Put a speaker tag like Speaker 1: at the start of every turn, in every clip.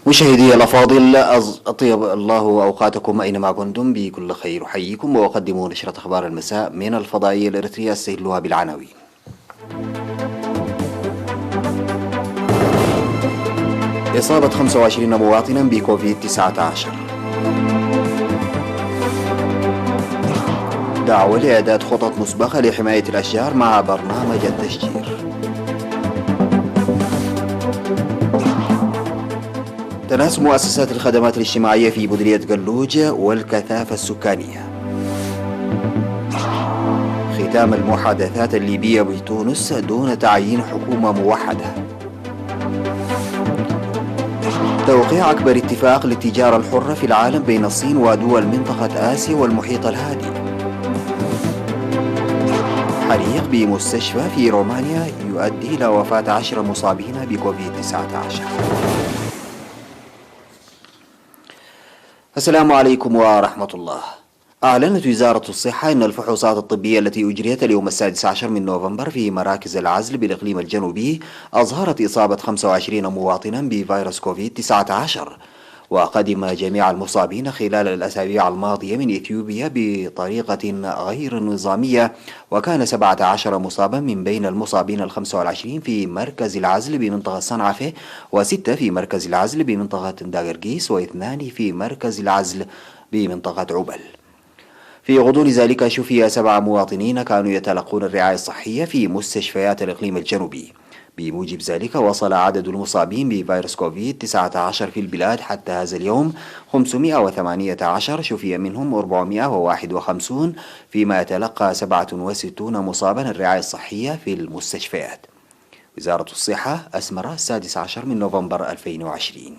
Speaker 1: مشاهدي الأفاضل، أطيب الله أوقاتكم أينما كنتم بكل خير. أحييكم وأقدم نشرة أخبار المساء من الفضائية الإريترية أستهلها بالعناوين. إصابة 25 مواطنا بكوفيد-19. دعوة لإعداد خطط مسبقة لحماية الأشجار مع برنامج التشجير. تنافس مؤسسات الخدمات الاجتماعية في مديرية قلوج والكثافة السكانية. ختام المحادثات الليبية بتونس دون تعيين حكومة موحدة. توقيع أكبر اتفاق للتجارة الحرة في العالم بين الصين ودول منطقة آسيا والمحيط الهادي. حريق بمستشفى في رومانيا يؤدي إلى وفاة 10 مصابين بكوفيد-19. السلام عليكم ورحمة الله. أعلنت وزارة الصحة أن الفحوصات الطبية التي أجريت اليوم 16 من نوفمبر في مراكز العزل بالإقليم الجنوبي أظهرت إصابة 25 مواطنا بفيروس كوفيد-19، وقدم جميع المصابين خلال الأسابيع الماضية من إثيوبيا بطريقة غير نظامية، وكان 17 مصابا من بين المصابين 25 في مركز العزل بمنطقة صنعفة، و6 في مركز العزل بمنطقة داغرقيس، و2 في مركز العزل بمنطقة عبل. في غضون ذلك شفي 7 مواطنين كانوا يتلقون الرعاية الصحية في مستشفيات الإقليم الجنوبي. بموجب ذلك وصل عدد المصابين بفيروس كوفيد-19 في البلاد حتى هذا اليوم 518، شفي منهم 451، فيما يتلقى 67 مصابا الرعاية الصحية في المستشفيات. وزارة الصحة أسمر 16 من نوفمبر 2020.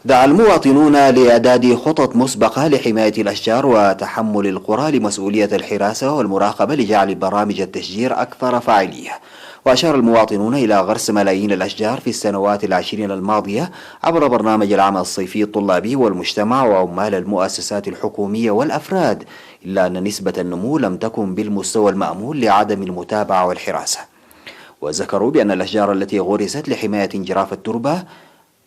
Speaker 1: دعا المواطنون لإعداد خطط مسبقة لحماية الأشجار وتحمل القرى لمسؤولية الحراسة والمراقبة لجعل برامج التشجير أكثر فاعلية. وأشار المواطنون إلى غرس ملايين الأشجار في السنوات العشرين الماضية عبر برنامج العمل الصيفي الطلابي والمجتمع وعمال المؤسسات الحكومية والأفراد، إلا أن نسبة النمو لم تكن بالمستوى المأمول لعدم المتابعة والحراسة. وذكروا بأن الأشجار التي غرست لحماية انجراف التربة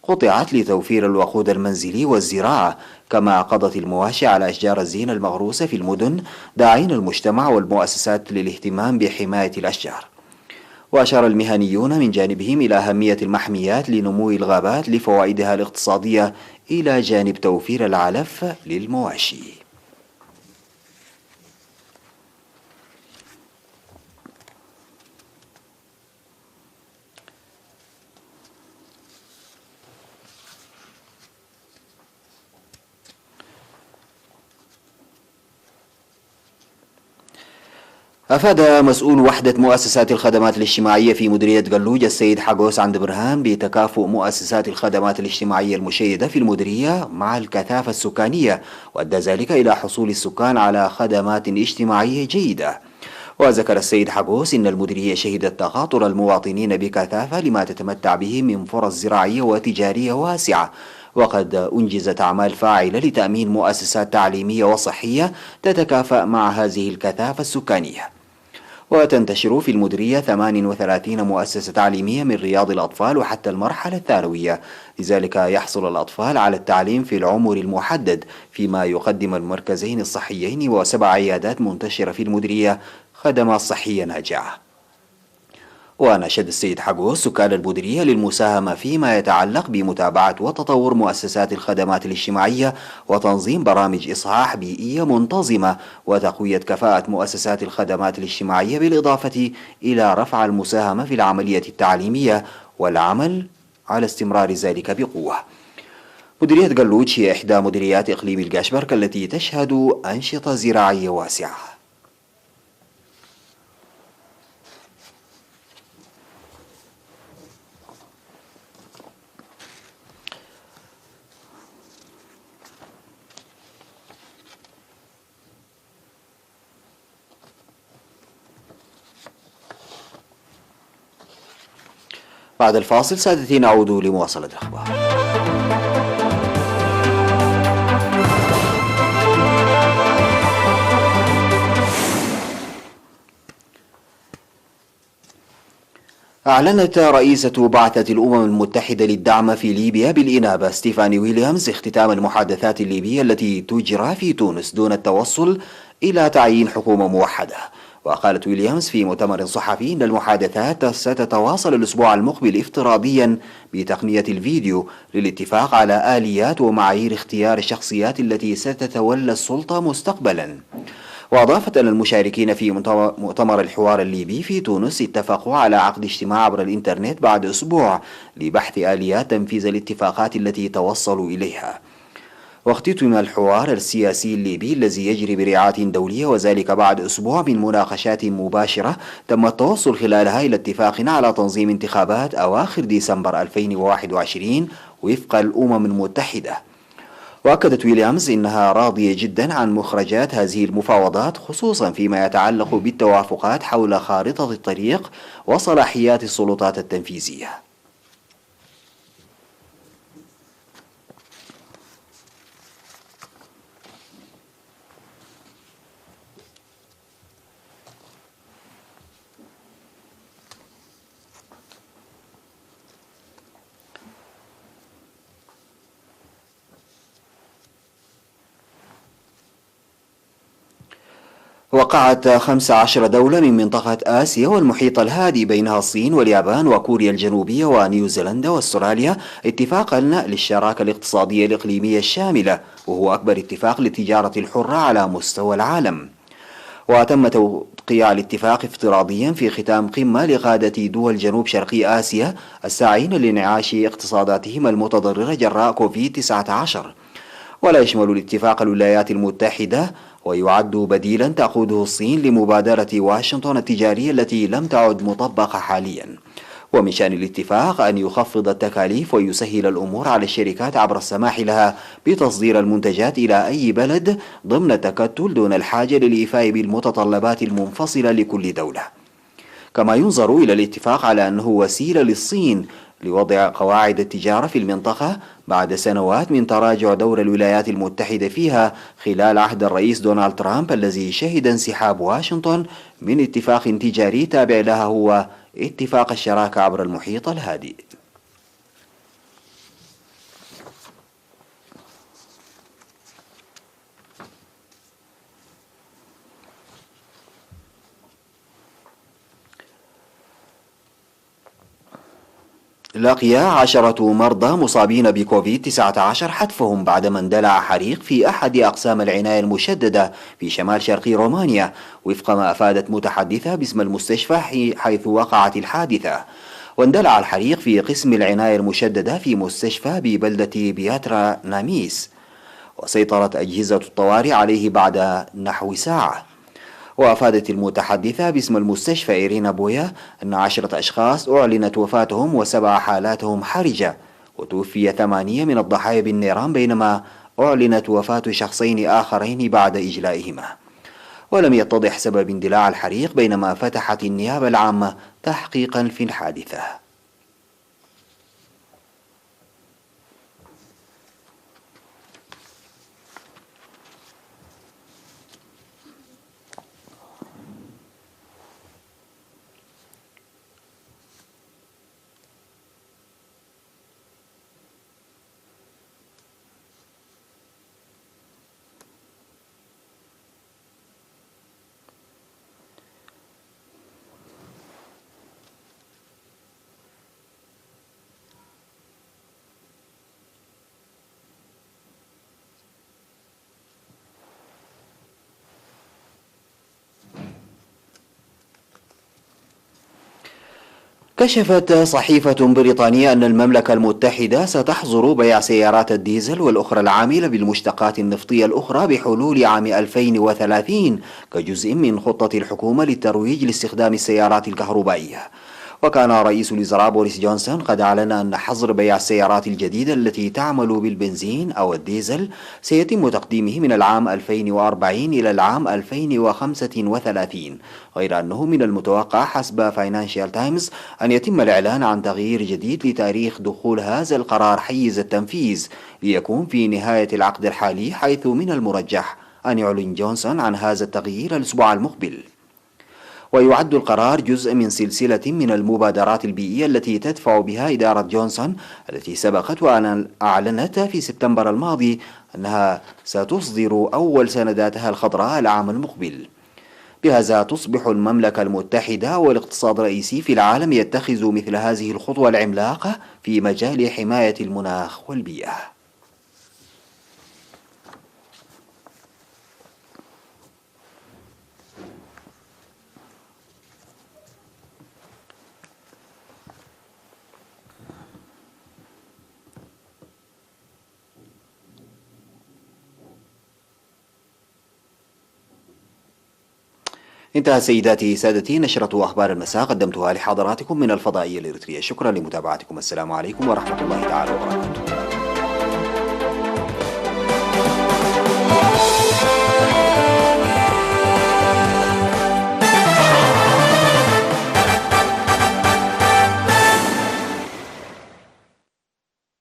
Speaker 1: قطعت لتوفير الوقود المنزلي والزراعة، كما قضت المواشي على أشجار الزينة المغروسة في المدن، داعين المجتمع والمؤسسات للاهتمام بحماية الأشجار. وأشار المهنيون من جانبهم إلى أهمية المحميات لنمو الغابات لفوائدها الاقتصادية إلى جانب توفير العلف للمواشي. أفاد مسؤول وحدة مؤسسات الخدمات الاجتماعية في مديرية قلوج السيد حقوس عند برهان بتكافؤ مؤسسات الخدمات الاجتماعية المشيدة في المديرية مع الكثافة السكانية، وأدى ذلك إلى حصول السكان على خدمات اجتماعية جيدة. وذكر السيد حقوس إن المديرية شهدت تخاطر المواطنين بكثافة لما تتمتع به من فرص زراعية وتجارية واسعة، وقد أنجزت أعمال فاعلة لتأمين مؤسسات تعليمية وصحية تتكافأ مع هذه الكثافة السكانية. وتنتشر في المديرية 38 مؤسسة تعليمية من رياض الأطفال وحتى المرحلة الثانوية، لذلك يحصل الأطفال على التعليم في العمر المحدد، فيما يقدم المركزين الصحيين و7 عيادات منتشرة في المديرية خدمات صحية ناجعة. ونشد السيد حقوس سكان المديرية للمساهمة فيما يتعلق بمتابعة وتطور مؤسسات الخدمات الاجتماعية وتنظيم برامج إصحاح بيئية منتظمة وتقوية كفاءة مؤسسات الخدمات الاجتماعية، بالإضافة إلى رفع المساهمة في العملية التعليمية والعمل على استمرار ذلك بقوة. مديرية قلوج هي إحدى مديريات إقليم القاشبرك التي تشهد أنشطة زراعية واسعة. بعد الفاصل سادتي نعود لمواصلة الأخبار. أعلنت رئيسة بعثة الأمم المتحدة للدعم في ليبيا بالإنابة ستيفاني ويليامز اختتام المحادثات الليبية التي تجرى في تونس دون التوصل إلى تعيين حكومة موحدة. وقالت ويليامز في مؤتمر صحفي إن المحادثات ستتواصل الأسبوع المقبل افتراضيا بتقنية الفيديو للاتفاق على آليات ومعايير اختيار الشخصيات التي ستتولى السلطة مستقبلا. وأضافت أن المشاركين في مؤتمر الحوار الليبي في تونس اتفقوا على عقد اجتماع عبر الإنترنت بعد أسبوع لبحث آليات تنفيذ الاتفاقات التي توصلوا إليها. واختتم الحوار السياسي الليبي الذي يجري برعاية دولية وذلك بعد أسبوع من مناقشات مباشرة تم التوصل خلالها إلى اتفاق على تنظيم انتخابات أواخر ديسمبر 2021 وفق الأمم المتحدة. وأكدت ويليامز إنها راضية جدا عن مخرجات هذه المفاوضات خصوصا فيما يتعلق بالتوافقات حول خارطة الطريق وصلاحيات السلطات التنفيذية. وقعت 15 دولة من منطقة آسيا والمحيط الهادي بينها الصين واليابان وكوريا الجنوبية ونيوزيلندا واستراليا اتفاقا للشراكة الاقتصادية الإقليمية الشاملة، وهو أكبر اتفاق للتجارة الحرة على مستوى العالم. وتم توقيع الاتفاق افتراضيا في ختام قمة لقادة دول جنوب شرقي آسيا الساعين لانعاش اقتصاداتهم المتضررة جراء كوفيد-19. ولا يشمل الاتفاق الولايات المتحدة، ويعد بديلا تقوده الصين لمبادرة واشنطن التجارية التي لم تعد مطبقة حاليا. ومن شأن الاتفاق أن يخفض التكاليف ويسهل الأمور على الشركات عبر السماح لها بتصدير المنتجات إلى أي بلد ضمن التكتل دون الحاجة للإيفاء بالمتطلبات المنفصلة لكل دولة. كما ينظر إلى الاتفاق على أنه وسيلة للصين لوضع قواعد التجارة في المنطقة بعد سنوات من تراجع دور الولايات المتحدة فيها خلال عهد الرئيس دونالد ترامب الذي شهد انسحاب واشنطن من اتفاق تجاري تابع لها هو اتفاق الشراكة عبر المحيط الهادئ. لقي 10 مرضى مصابين بكوفيد-19 حتفهم بعدما اندلع حريق في أحد أقسام العناية المشددة في شمال شرقي رومانيا، وفق ما أفادت متحدثة باسم المستشفى حيث وقعت الحادثة. واندلع الحريق في قسم العناية المشددة في مستشفى ببلدة بياترا ناميس، وسيطرت أجهزة الطوارئ عليه بعد نحو ساعة. وأفادت المتحدثة باسم المستشفى إيرينا بويا أن 10 أشخاص أعلنت وفاتهم و7 حالاتهم حرجة، وتوفي 8 من الضحايا بالنيران بينما أعلنت وفاة شخصين آخرين بعد إجلائهما. ولم يتضح سبب اندلاع الحريق بينما فتحت النيابة العامة تحقيقا في الحادثة. كشفت صحيفة بريطانية أن المملكة المتحدة ستحظر بيع سيارات الديزل والأخرى العاملة بالمشتقات النفطية الأخرى بحلول عام 2030 كجزء من خطة الحكومة للترويج لاستخدام السيارات الكهربائية. وكان رئيس الوزراء بوريس جونسون قد أعلن أن حظر بيع السيارات الجديدة التي تعمل بالبنزين أو الديزل سيتم تقديمه من العام 2040 إلى العام 2035، غير أنه من المتوقع حسب فاينانشال تايمز أن يتم الإعلان عن تغيير جديد لتاريخ دخول هذا القرار حيز التنفيذ ليكون في نهاية العقد الحالي، حيث من المرجح أن يعلن جونسون عن هذا التغيير الأسبوع المقبل. ويعد القرار جزء من سلسلة من المبادرات البيئية التي تدفع بها إدارة جونسون، التي سبقت وأن أعلنت في سبتمبر الماضي أنها ستصدر أول سنداتها الخضراء العام المقبل. بهذا تصبح المملكة المتحدة والاقتصاد الرئيسي في العالم يتخذ مثل هذه الخطوة العملاقة في مجال حماية المناخ والبيئة. انتهى سيداتي سادتي نشرة أخبار المساء قدمتها لحضراتكم من الفضائية الإريترية. شكرا لمتابعتكم. السلام عليكم ورحمة الله تعالى وبركاته.